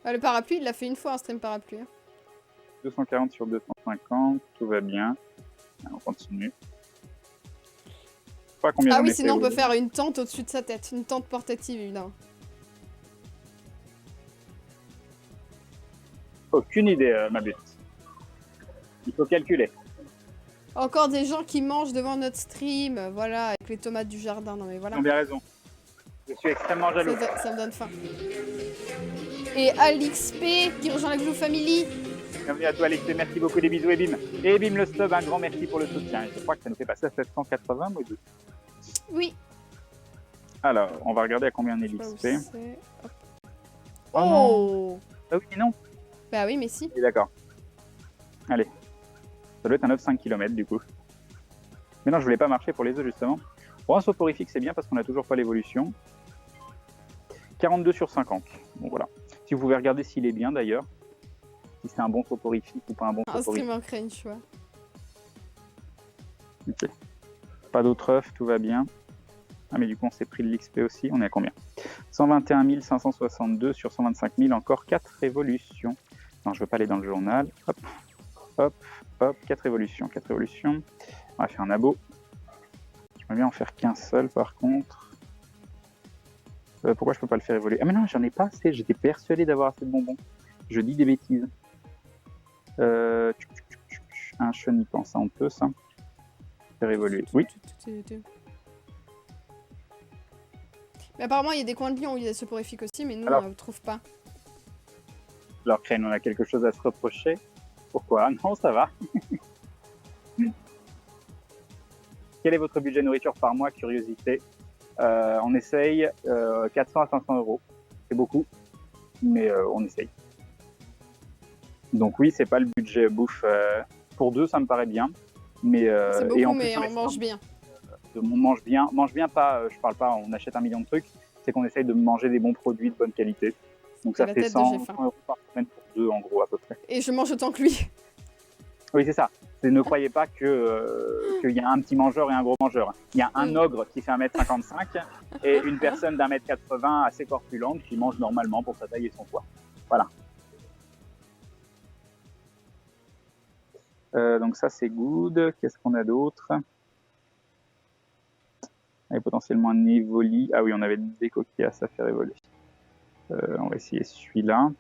Speaker 1: Ah, le parapluie, il l'a fait une fois, un stream parapluie. Hein.
Speaker 2: 240 sur 250, tout va bien. On continue. Pas combien
Speaker 1: Ah
Speaker 2: j'en
Speaker 1: oui,
Speaker 2: ai fait
Speaker 1: sinon on peut
Speaker 2: aujourd'hui.
Speaker 1: faire une tente au-dessus de sa tête. Une tente portative, évidemment.
Speaker 2: Aucune idée, ma bute. Il faut calculer.
Speaker 1: Encore des gens qui mangent devant notre stream, voilà, avec les tomates du jardin. Non mais voilà,
Speaker 2: Ils ont bien raison. Je suis extrêmement jaloux.
Speaker 1: ça me donne faim. Et AlixP qui rejoint la Glue Family.
Speaker 2: Bienvenue à toi, Alex. Merci beaucoup, des bisous et bim. Et bim le stub, un grand merci pour le soutien. Je crois que ça nous fait passer à 780, moi.
Speaker 1: Oui.
Speaker 2: Alors, on va regarder à combien on est
Speaker 1: Je sais pas où
Speaker 2: l'XP.
Speaker 1: c'est. Hop.
Speaker 2: Oh
Speaker 1: Oh,
Speaker 2: Ah oui, mais non.
Speaker 1: bah oui, mais si.
Speaker 2: Oui, d'accord. Allez. Ça doit être un 9,5 km du coup. Mais non, je voulais pas marcher pour les œufs justement. Bon, un soporifique, c'est bien parce qu'on n'a toujours pas l'évolution. 42 sur 50. Bon, voilà. Si vous pouvez regarder s'il est bien d'ailleurs. Si c'est un bon soporifique ou pas un bon
Speaker 1: Un
Speaker 2: soporifique.
Speaker 1: streamer crunch, ouais.
Speaker 2: Ok. Pas d'autres œufs, tout va bien. Ah, mais du coup, on s'est pris de l'XP aussi. On est à combien? 121 562 sur 125 000, encore 4 évolutions. Non, je veux pas aller dans le journal. Hop, hop, hop, 4 évolutions, 4 évolutions. On va faire un abo. J'aimerais bien en faire qu'un seul par contre. Pourquoi je peux pas le faire évoluer? Ah mais non, j'en ai pas assez. J'étais persuadé d'avoir assez de bonbons. Je dis des bêtises. Un chenipan, ça on peut ça. Faire évoluer. Oui.
Speaker 1: Mais apparemment, il y a des coins de Lyon où il y a des soporifiques aussi, mais nous,
Speaker 2: Alors.
Speaker 1: on ne trouve pas.
Speaker 2: Alors Crane, on a quelque chose à se reprocher. Pourquoi? Non, ça va. Quel est votre budget nourriture par mois? Curiosité. On essaye 400 à 500 euros. C'est beaucoup, mais on essaye. Donc oui, c'est pas le budget bouffe. Pour deux, ça me paraît bien. Mais,
Speaker 1: C'est
Speaker 2: et
Speaker 1: beaucoup,
Speaker 2: en plus,
Speaker 1: mais on mange bien.
Speaker 2: On mange bien pas, je parle pas, on achète 1 million de trucs. C'est qu'on essaye de manger des bons produits de bonne qualité. Donc
Speaker 1: C'est
Speaker 2: ça
Speaker 1: la
Speaker 2: fait
Speaker 1: tête de
Speaker 2: 100
Speaker 1: J'ai faim.
Speaker 2: euros par semaine pour deux, en gros, à peu près.
Speaker 1: Et je mange autant que lui.
Speaker 2: Oui, c'est ça. Ne croyez pas que qu'il y a un petit mangeur et un gros mangeur. Il y a un ogre qui fait 1m55 et une personne d'1m80 assez corpulente qui mange normalement pour sa taille et son poids. Voilà. Donc ça, c'est good. Qu'est-ce qu'on a d'autre? Et potentiellement un évoli. Ah oui, on avait des coquillasses à faire évoluer. On va essayer celui-là.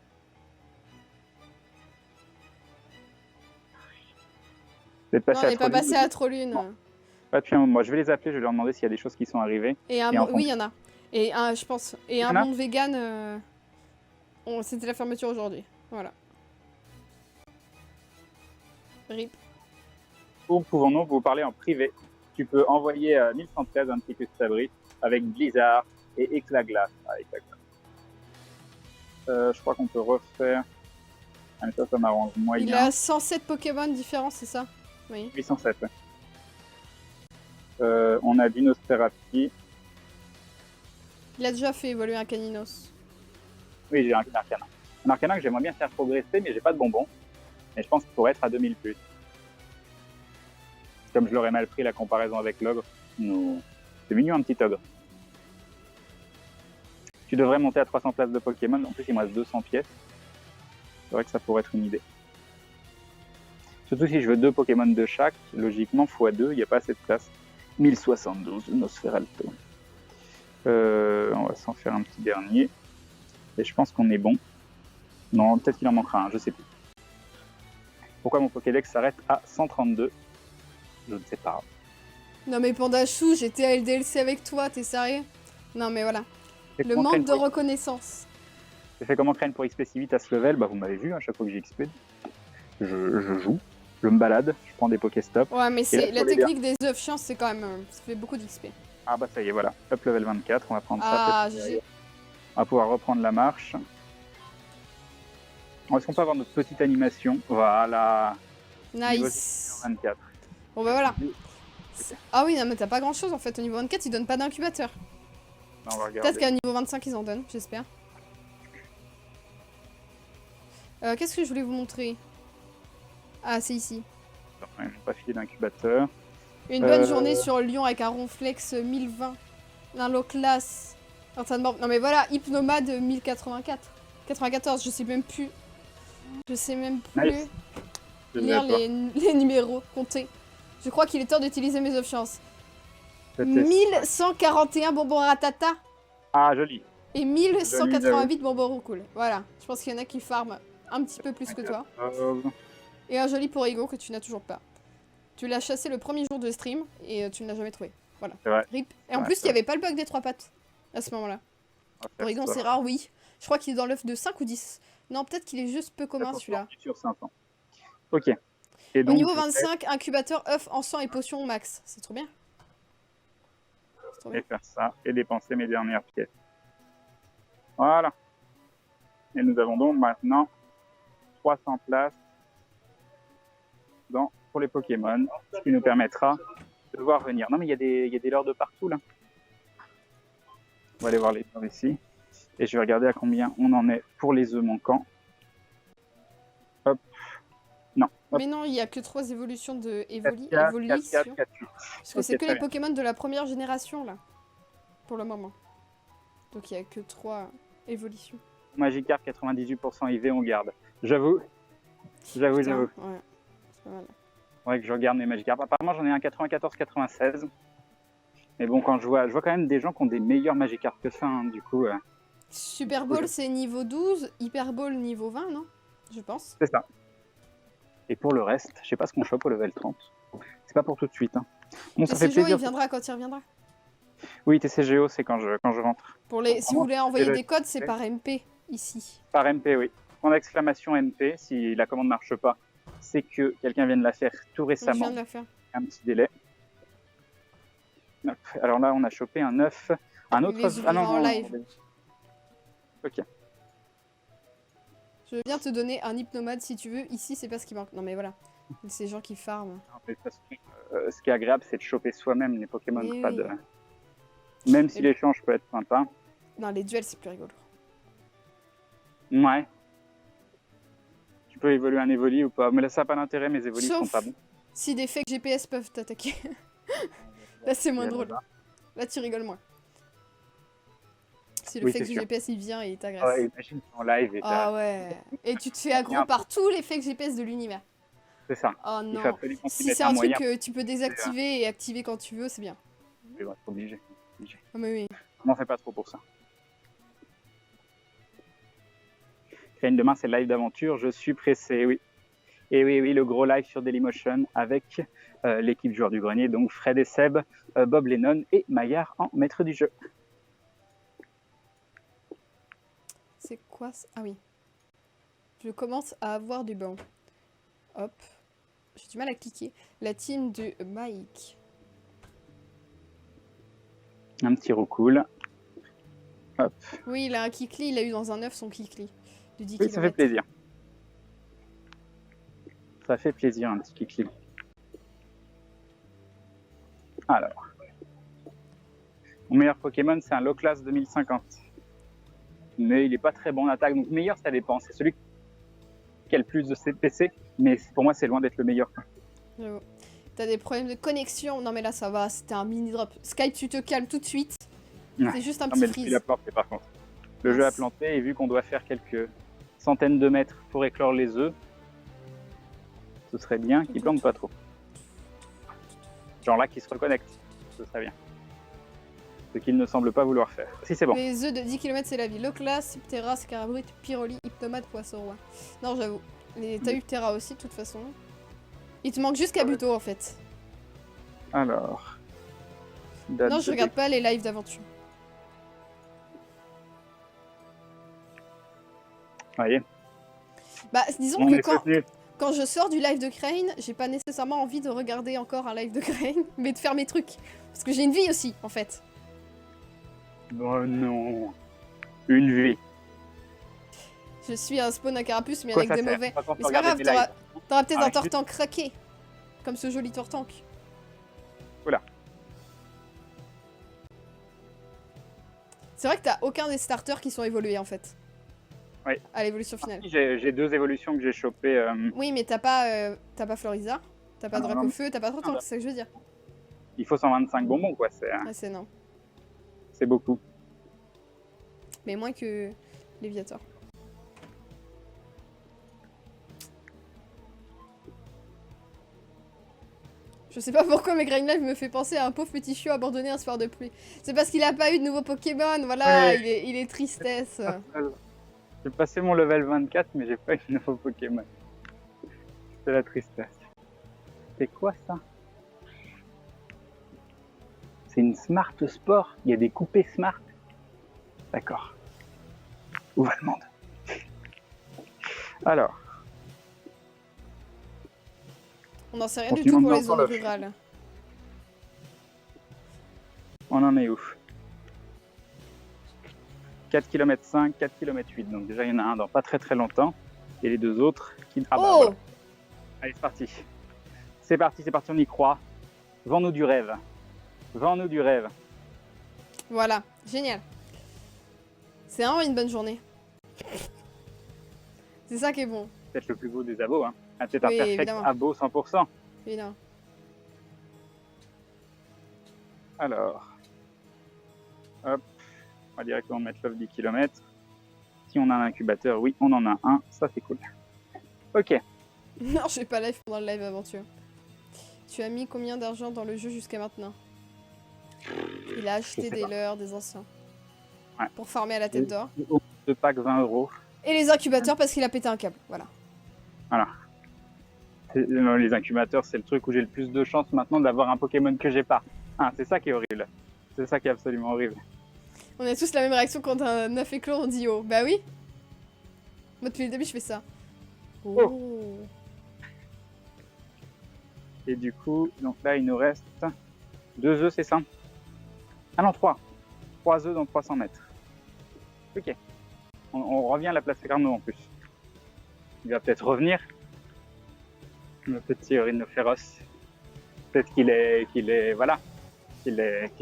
Speaker 2: Vous êtes
Speaker 1: Non,
Speaker 2: passé
Speaker 1: on
Speaker 2: à
Speaker 1: n'est pas
Speaker 2: Trollune
Speaker 1: passé
Speaker 2: aussi?
Speaker 1: à Trollune.
Speaker 2: Non. Pas depuis un moment. Moi, je vais les appeler, je vais leur demander s'il y a des choses qui sont arrivées.
Speaker 1: Et un
Speaker 2: Et en
Speaker 1: oui, il y en a. Et un, je pense. Et
Speaker 2: Il y
Speaker 1: un
Speaker 2: en a
Speaker 1: monde vegan. C'était la fermeture aujourd'hui. Voilà. RIP.
Speaker 2: Où pouvons-nous vous parler en privé? Tu peux envoyer 1113 un petit Custabri avec Blizzard et Éclat-Glace. Ah, Éclat-Glace. Je crois qu'on peut refaire. Ah, mais ça m'arrange moyen.
Speaker 1: Il a 107 Pokémon différents, c'est ça? Oui.
Speaker 2: 807. Ouais. On a Dinothérapie.
Speaker 1: Il a déjà fait évoluer un Caninos.
Speaker 2: Oui, j'ai un Arcana. Un Arcana que j'aimerais bien faire progresser, mais j'ai pas de bonbons. Mais je pense qu'il pourrait être à 2000 plus. Comme je l'aurais mal pris la comparaison avec l'ogre. Non. C'est mignon un petit ogre. Tu devrais monter à 300 places de Pokémon. En plus, il me reste 200 pièces. C'est vrai que ça pourrait être une idée. Surtout si je veux 2 Pokémon de chaque, logiquement, x2, il n'y a pas assez de place. 1072, Nosferalto. On va s'en faire un petit dernier. Et je pense qu'on est bon. Non, peut-être qu'il en manquera un, je sais plus. Pourquoi mon Pokédex s'arrête à 132? Je ne sais pas.
Speaker 1: Non mais Pandachou, j'étais à LDLC avec toi, t'es sérieux? Non mais voilà. Le manque de reconnaissance.
Speaker 2: J'ai fait comment Crane pour XP si vite à ce level? Bah vous m'avez vu, à chaque fois que j'ai XP. Je joue, je me balade, je prends des Pokéstops.
Speaker 1: Ouais mais c'est
Speaker 2: là,
Speaker 1: la technique des œufs chiants, c'est quand même... ça fait beaucoup d'XP.
Speaker 2: Ah bah ça y est, voilà. Hop, level 24, on va prendre
Speaker 1: Ah,
Speaker 2: ça.
Speaker 1: GG.
Speaker 2: On va pouvoir reprendre la marche. Est-ce qu'on peut avoir notre petite animation? Voilà.
Speaker 1: Nice.
Speaker 2: 24.
Speaker 1: Bon bah voilà. Ah oui, non mais t'as pas grand chose en fait, au niveau 24 ils donnent pas d'incubateur.
Speaker 2: On va regarder.
Speaker 1: Peut-être qu'à niveau 25 ils en donnent, j'espère. Qu'est-ce que je voulais vous montrer? Ah c'est ici.
Speaker 2: Ils n'ont pas filé d'incubateur.
Speaker 1: Une bonne journée sur Lyon avec un Ronflex 1020. Un low class. Non mais voilà, Hypnomade 1084. 94, je sais même plus. Je sais même plus.
Speaker 2: Nice. Je vais à
Speaker 1: lire
Speaker 2: toi.
Speaker 1: les numéros, compter. Je crois qu'il est temps d'utiliser mes options.
Speaker 2: Je teste.
Speaker 1: 1141 bonbons ratata
Speaker 2: Ah, joli.
Speaker 1: et 1188 bonbons roucoule. Voilà, je pense qu'il y en a qui farment un petit peu plus que toi. Et un joli Porygon que tu n'as toujours pas. Tu l'as chassé le premier jour de stream et tu ne l'as jamais trouvé. Voilà.
Speaker 2: C'est vrai.
Speaker 1: Rip. Et en
Speaker 2: Ouais,
Speaker 1: plus,
Speaker 2: c'est
Speaker 1: il n'y avait pas le bug des 3 pattes à ce moment-là.
Speaker 2: On va faire
Speaker 1: Porygon,
Speaker 2: ça.
Speaker 1: c'est rare, oui. Je crois qu'il est dans l'œuf de 5 ou 10. Non, peut-être qu'il est juste peu commun celui-là.
Speaker 2: Sur 500. Ok. Et
Speaker 1: Au
Speaker 2: donc,
Speaker 1: niveau
Speaker 2: je
Speaker 1: 25, incubateur, œuf, encens et potion max. C'est trop bien. C'est trop bien.
Speaker 2: vais faire ça et dépenser mes dernières pièces. Voilà. Et nous avons donc maintenant 300 places pour les Pokémon, ce qui nous permettra de voir venir. Non, mais il y a des leurres de partout là. On va aller voir les leurres ici. Et je vais regarder à combien on en est pour les œufs manquants. Hop. Non. Hop.
Speaker 1: Mais non, il n'y a que 3 évolutions de
Speaker 2: 4, 4, 4,
Speaker 1: évolution.
Speaker 2: 4, 4, 8.
Speaker 1: Parce que c'est que les Pokémon de la première génération là. Pour le moment. Donc il n'y a que 3 évolutions.
Speaker 2: Magikarp 98% IV, on garde. J'avoue.
Speaker 1: Putain,
Speaker 2: Ouais,
Speaker 1: ouais. C'est pas mal.
Speaker 2: que je regarde mes Magikarp. Apparemment, j'en ai un 94-96. Mais bon, quand je vois quand même des gens qui ont des meilleurs Magikarp que ça, hein, du coup.
Speaker 1: Super Ball c'est niveau 12, Hyper Ball niveau 20, non? Je pense.
Speaker 2: C'est ça. Et pour le reste, je sais pas ce qu'on chope au level 30. C'est pas pour tout de suite. Hein. Bon, ça fait
Speaker 1: TCGO,
Speaker 2: plaisir.
Speaker 1: il viendra quand il reviendra.
Speaker 2: Oui, TCGO, c'est quand je rentre.
Speaker 1: Pour les, si vous voulez envoyer
Speaker 2: le-
Speaker 1: des codes, c'est par MP, ici.
Speaker 2: Par MP, oui. Point d'exclamation MP, si la commande marche pas, c'est que quelqu'un vient de la faire tout
Speaker 1: Je
Speaker 2: récemment.
Speaker 1: viens de la faire.
Speaker 2: Un petit délai. Hop. Alors là, on a chopé un œuf. Un autre
Speaker 1: Les
Speaker 2: œuf.
Speaker 1: ouvrir en live.
Speaker 2: Ok.
Speaker 1: Je veux bien te donner un hypnomade si tu veux. Ici, c'est pas ce qui manque. Non, mais voilà. Ces gens qui farment.
Speaker 2: Mais de toute façon, ce qui est agréable, c'est de choper soi-même les Pokémon.
Speaker 1: Oui,
Speaker 2: Pas
Speaker 1: oui.
Speaker 2: de... Même si
Speaker 1: Et-
Speaker 2: l'échange peut être sympa.
Speaker 1: Non, les duels, c'est plus rigolo.
Speaker 2: Ouais. Tu peux évoluer un Evoli ou pas. Mais là, ça n'a pas d'intérêt, mes Evolis sont
Speaker 1: Sauf
Speaker 2: pas bons.
Speaker 1: si des fakes GPS peuvent t'attaquer. Là, c'est moins drôle. Là, tu rigoles moins. Si le
Speaker 2: Oui,
Speaker 1: fake
Speaker 2: c'est sûr.
Speaker 1: GPS, il vient et il t'agresse.
Speaker 2: Ouais, imagine en live et
Speaker 1: Ah ouais. Et tu te fais aggro par tous les fakes GPS de l'univers.
Speaker 2: c'est ça.
Speaker 1: Oh
Speaker 2: Il faut
Speaker 1: non.
Speaker 2: absolument qu'ils
Speaker 1: Si
Speaker 2: mettent
Speaker 1: c'est un truc
Speaker 2: moyen.
Speaker 1: que tu peux désactiver et activer quand tu veux, c'est bien.
Speaker 2: Je vais être obligé.
Speaker 1: Ah mais oui.
Speaker 2: Je m'en fais pas trop pour ça. Crane, demain, c'est le live d'aventure. Je suis pressé, oui. Et oui, le gros live sur Dailymotion avec l'équipe joueur du grenier, donc Fred et Seb, Bob Lennon et Maillard en maître du jeu.
Speaker 1: C'est quoi ça? Ah oui. Je commence à avoir du banc. Hop. J'ai du mal à cliquer. La team de Mike.
Speaker 2: Un petit roucoule. Hop.
Speaker 1: Oui, il a un Kikli. Il a eu dans un œuf son Kikli. De 10
Speaker 2: Oui, ça fait
Speaker 1: kilomètres.
Speaker 2: plaisir. Ça fait plaisir, un petit Kikli. Alors. Mon meilleur Pokémon, c'est un Low Class 2050. Mais il n'est pas très bon en attaque. Donc meilleur, ça dépend. C'est celui qui a le plus de CPC. Mais pour moi, c'est loin d'être le meilleur.
Speaker 1: J'avoue. T'as des problèmes de connexion. Non mais là ça va, c'était un mini drop. Skype, tu te calmes tout de suite.
Speaker 2: Ouais.
Speaker 1: C'est juste un
Speaker 2: Non,
Speaker 1: petit
Speaker 2: mais le fil
Speaker 1: freeze.
Speaker 2: a planté par contre. Le jeu a planté et vu qu'on doit faire quelques centaines de mètres pour éclore les œufs, ce serait bien qu'il plante pas trop. Genre là, qu'il se reconnecte, ce serait bien. Ce qu'il ne semble pas vouloir faire. Si c'est bon.
Speaker 1: Les œufs de 10 km c'est la vie. Loclas, Ptera, Scarabrut, Pyroli, Hypnomade, Poisson Roi. Non j'avoue. T'as eu Ptera aussi de toute façon. Il te manque juste Kabuto en fait.
Speaker 2: Alors. date
Speaker 1: Non, je
Speaker 2: de
Speaker 1: regarde pas les lives d'aventure.
Speaker 2: Voyez,
Speaker 1: Bah, disons
Speaker 2: on
Speaker 1: que
Speaker 2: est soutenu.
Speaker 1: quand je sors du live de Crane, j'ai pas nécessairement envie de regarder encore un live de Crane, mais de faire mes trucs. Parce que j'ai une vie aussi, en fait.
Speaker 2: Oh non. Une vie.
Speaker 1: Je suis un spawn à carapuce, mais
Speaker 2: Quoi,
Speaker 1: avec
Speaker 2: ça
Speaker 1: des
Speaker 2: sert
Speaker 1: mauvais.
Speaker 2: Pas quand
Speaker 1: Mais
Speaker 2: on
Speaker 1: c'est pas
Speaker 2: regarde
Speaker 1: grave,
Speaker 2: des lives.
Speaker 1: t'auras peut-être
Speaker 2: Ah,
Speaker 1: un Tortank craqué. Comme ce joli Tortank.
Speaker 2: Oula.
Speaker 1: C'est vrai que t'as aucun des starters qui sont évolués, en fait.
Speaker 2: Oui.
Speaker 1: À l'évolution finale.
Speaker 2: J'ai 2 évolutions que j'ai chopées.
Speaker 1: Oui, mais t'as pas Floriza, t'as pas
Speaker 2: Ah, non,
Speaker 1: Dracofeu, t'as pas
Speaker 2: Ah,
Speaker 1: Tortank,
Speaker 2: bah.
Speaker 1: c'est ça que je veux dire.
Speaker 2: Il faut 125 bonbons, quoi.
Speaker 1: Ah, c'est non.
Speaker 2: C'est beaucoup.
Speaker 1: Mais moins que Léviator. Je sais pas pourquoi, mais Grainlife me fait penser à un pauvre petit chiot abandonné un soir de pluie. C'est parce qu'il a pas eu de nouveau Pokémon, voilà,
Speaker 2: Ouais.
Speaker 1: il est tristesse.
Speaker 2: J'ai passé mon level 24, mais j'ai pas eu de nouveau Pokémon. C'est la tristesse. C'est quoi ça? C'est une Smart Sport. Il y a des coupés Smart. D'accord. Où va le monde? Alors,
Speaker 1: On n'en sait rien du
Speaker 2: Continuons
Speaker 1: tout pour
Speaker 2: dans
Speaker 1: les zones
Speaker 2: le-
Speaker 1: rurales.
Speaker 2: on en est où? 4 km 5, 4 km 8. Donc déjà, il y en a un dans pas très très longtemps. Et les deux autres qui... Ah bah
Speaker 1: Oh
Speaker 2: voilà. Allez, c'est parti. C'est parti, on y croit. Vends-nous du rêve. Vends-nous du rêve.
Speaker 1: Voilà, génial. C'est vraiment une bonne journée. C'est ça qui est bon,
Speaker 2: Peut-être le plus beau des abos. Hein. Ah, peut-être
Speaker 1: Oui,
Speaker 2: un perfect
Speaker 1: évidemment.
Speaker 2: abo 100%.
Speaker 1: évidemment.
Speaker 2: Alors, hop, on va directement mettre l'offre 10 km. Si on a un incubateur, oui, on en a un, ça c'est cool. Ok,
Speaker 1: Non, j'ai pas live pendant le live aventure. Tu as mis combien d'argent dans le jeu jusqu'à maintenant? Il a acheté
Speaker 2: sais
Speaker 1: des
Speaker 2: pas.
Speaker 1: leurres, des anciens.
Speaker 2: Ouais.
Speaker 1: Pour farmer à la tête d'or.
Speaker 2: deux packs 20 €.
Speaker 1: Et les incubateurs parce qu'il a pété un câble, voilà.
Speaker 2: Voilà. Les incubateurs, c'est le truc où j'ai le plus de chance maintenant d'avoir un Pokémon que j'ai pas. Ah, c'est ça qui est horrible. C'est ça qui est absolument horrible.
Speaker 1: On a tous la même réaction quand un œuf éclore, on dit oh. Bah oui. Moi depuis le début je fais ça. Oh.
Speaker 2: Et du coup, donc là, il nous reste 2 œufs, c'est ça? Ah non, 3. 3 œufs dans 300 mètres. Ok. On revient à la place Carnot en plus. Il va peut-être revenir. Le petit rhinocéros. Peut-être qu'il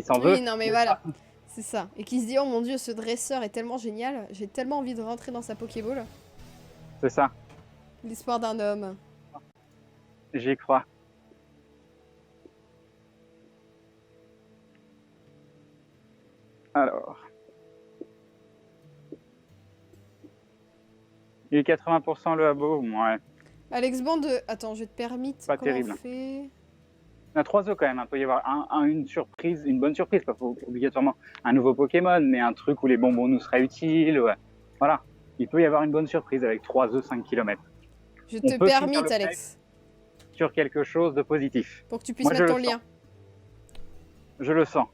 Speaker 2: s'en veut.
Speaker 1: Oui, non mais voilà. C'est ça. Et qui se dit oh mon dieu, ce dresseur est tellement génial. J'ai tellement envie de rentrer dans sa Pokéball.
Speaker 2: C'est ça.
Speaker 1: L'histoire d'un homme.
Speaker 2: J'y crois. Alors. Il est 80% le abo. Ouais.
Speaker 1: Alex Band, attends, je vais te permettre.
Speaker 2: Pas
Speaker 1: Comment
Speaker 2: terrible.
Speaker 1: on fait?
Speaker 2: Il y a 3 œufs quand même. Il peut y avoir une surprise, une bonne surprise. Pas obligatoirement un nouveau Pokémon, mais un truc où les bonbons nous seraient utiles. Ouais. Voilà. Il peut y avoir une bonne surprise avec 3 œufs 5 km.
Speaker 1: Je
Speaker 2: On
Speaker 1: te
Speaker 2: peut finir
Speaker 1: permets,
Speaker 2: le
Speaker 1: Alex.
Speaker 2: Sur quelque chose de positif.
Speaker 1: Pour que tu puisses
Speaker 2: Moi, je
Speaker 1: mettre ton
Speaker 2: le
Speaker 1: lien.
Speaker 2: Je le sens.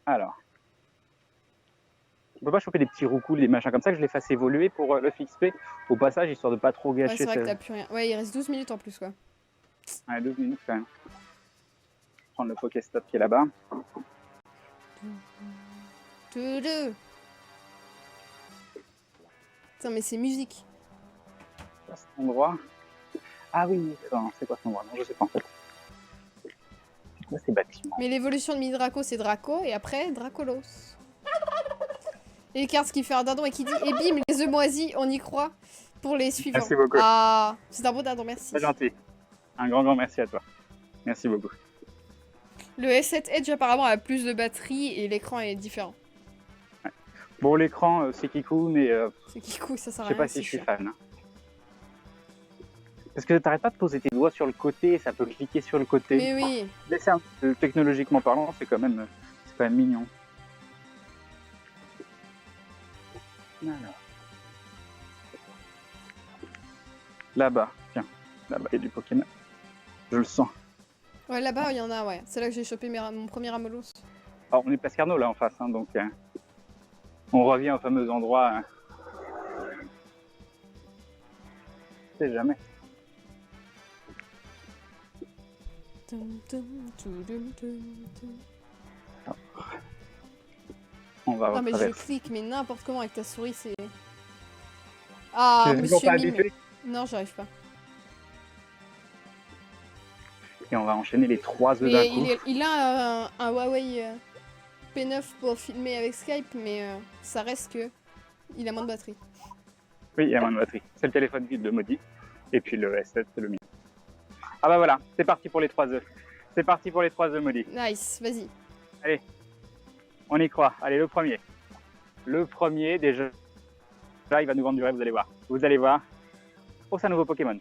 Speaker 2: Alors. On peut pas choper des petits roucous, des machins comme ça, que je les fasse évoluer pour le XP au passage, histoire de pas trop
Speaker 1: Ouais,
Speaker 2: gâcher.
Speaker 1: c'est vrai que t'as plus rien. Ouais, il reste 12 minutes en plus, quoi.
Speaker 2: Ouais, 12 minutes quand même. Prendre le Pokéstop qui est là-bas.
Speaker 1: Putain, mais c'est musique.
Speaker 2: À cet endroit. Ah oui, attends, c'est quoi cet endroit? Non, je sais pas en fait. C'est quoi ces bâtiments?
Speaker 1: Mais l'évolution de Midraco, c'est Draco, et après, Dracolos. Et Cards qui fait un dindon et qui dit et bim, les œufs moisis, on y croit pour les suivants.
Speaker 2: Merci beaucoup.
Speaker 1: Ah, c'est un beau dindon, merci.
Speaker 2: C'est gentil. Un grand merci à toi. Merci beaucoup.
Speaker 1: Le S7 Edge apparemment a plus de batterie et l'écran est différent.
Speaker 2: Bon, l'écran, c'est Kikou, mais
Speaker 1: C'est qui cool, ça sert
Speaker 2: je
Speaker 1: à
Speaker 2: sais
Speaker 1: rien.
Speaker 2: pas si
Speaker 1: c'est
Speaker 2: je suis
Speaker 1: chiant.
Speaker 2: fan. Hein. Parce que t'arrêtes pas de poser tes doigts sur le côté, ça peut cliquer sur le côté.
Speaker 1: Mais oui.
Speaker 2: Mais technologiquement parlant, c'est quand même mignon. Alors. Là-bas, tiens, là-bas il y a du Pokémon. Je le sens.
Speaker 1: Ouais, là-bas, il y en a, ouais. C'est là que j'ai chopé mon premier Amolos.
Speaker 2: Alors, on est place Carnot là en face, hein, donc on revient au fameux endroit. Hein. Je sais jamais. On va
Speaker 1: Non, mais je
Speaker 2: retraverser.
Speaker 1: clique, mais n'importe comment avec ta souris, c'est. Ah,
Speaker 2: Tu es toujours
Speaker 1: monsieur
Speaker 2: pas
Speaker 1: Mime.
Speaker 2: habitué.
Speaker 1: Non, j'arrive pas.
Speaker 2: Et on va enchaîner les 3 œufs d'un
Speaker 1: Mais
Speaker 2: coup.
Speaker 1: il a un Huawei P9 pour filmer avec Skype, mais ça reste que il a moins de batterie.
Speaker 2: Oui, il y a moins de batterie. C'est le téléphone vide de Maudit. Et puis le S7, c'est le mien. Ah bah voilà, c'est parti pour les 3 œufs. C'est parti pour les 3 œufs Maudit.
Speaker 1: Nice, vas-y.
Speaker 2: Allez, on y croit. Allez, le premier. Le premier, déjà, là, il va nous vendre du rêve, vous allez voir. Vous allez voir. Oh, c'est un nouveau Pokémon.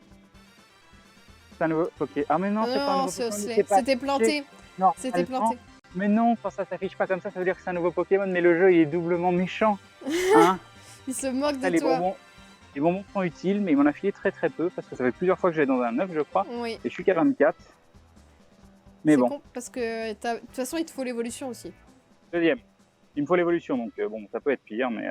Speaker 2: C'est un nouveau Pokémon. Ah, mais non, c'est pas un
Speaker 1: Non,
Speaker 2: nouveau
Speaker 1: c'est
Speaker 2: Pokémon.
Speaker 1: Osley. C'était planté.
Speaker 2: Non,
Speaker 1: C'était planté.
Speaker 2: mais non, quand ça s'affiche pas comme ça veut dire que c'est un nouveau Pokémon, mais le jeu il est doublement méchant. Hein.
Speaker 1: Il se moque
Speaker 2: Là,
Speaker 1: de toi.
Speaker 2: les bonbons sont utiles, mais il m'en a filé très très peu parce que ça fait plusieurs fois que j'ai dans un 9, je crois,
Speaker 1: Oui.
Speaker 2: et je suis qu'à 24. Mais bon.
Speaker 1: Con parce que de toute façon, il te faut l'évolution aussi.
Speaker 2: Deuxième. Il me faut l'évolution, donc bon, ça peut être pire, mais